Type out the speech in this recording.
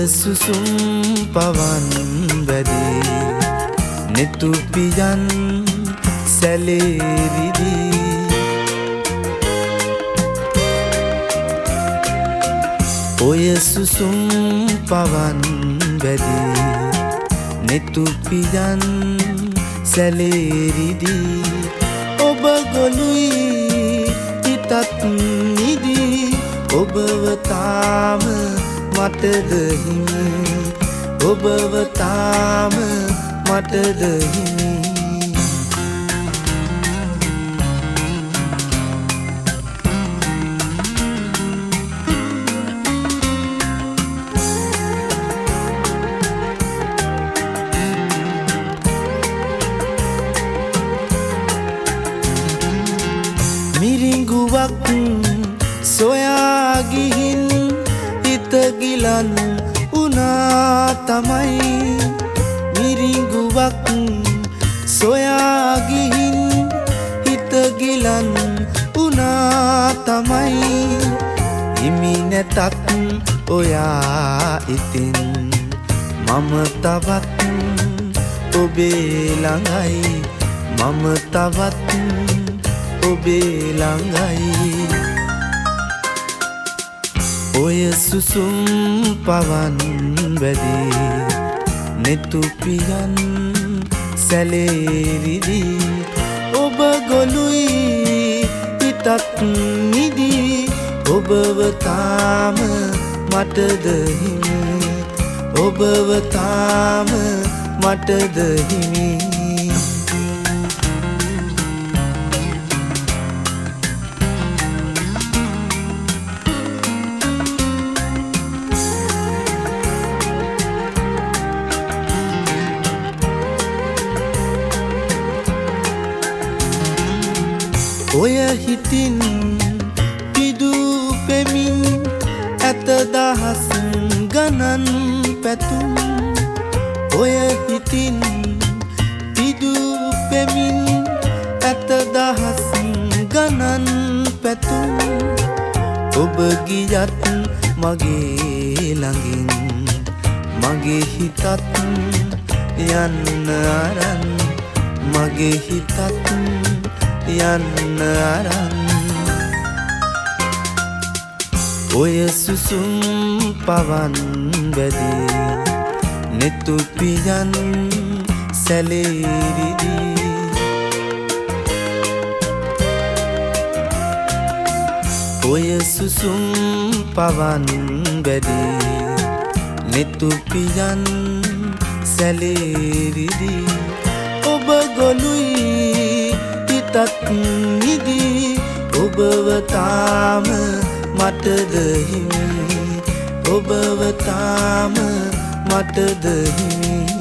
සුසුම් පවන් වැදී නෙතු පියන් සැලේරිදී ඔය සුසුම් පවන් වැදී නෙතු පියන් සැලේරිදී ඔබ ගොළුයි හිතත් නිදී ඔබව තාම මටද හිමි ඔබව තාම මටද හිමි මිරිඟුවක් සොයා ගිහින් හිත ගිලන් උනා තමයි මිරිඟුවක් සොයා ගිහින් හිත ගිලන් උනා තමයි හිමි නැතත් ඔයා ඉතින් මම තවත් ඔබේ ළඟයි මම තවත් ඔබේ ළඟයි ඔය සුසුම් පවන් වැදී නෙතු පියන් සැලේරිදී ඔබ ගොළුයි හිතත් නිදී ඔබව තාම මටද හිමි ඔබව තාම මටද හිමි ඔය හිතින් පිදූ පෙමින් ඇත දහස් ගණන් පැතුම් ඔය හිතින් පිදූ පෙමින් ඇත දහස් ගණන් පැතුම් ඔබ ගියත් මගේ ළඟින් මගේ හිතත් යන්න අරන් මගේ හිතත් යන්න අරන් ඔය සුසුම් පවන් වැදී නෙතු පියන් සැලේරිදී ඔය සුසුම් පවන් වැදී නෙතු පියන් සැලේරිදී ඔබ ගොළුයි හිතත් නිදී ඔබව තාම මටද හිමි ඔබව තාම මටද හිමි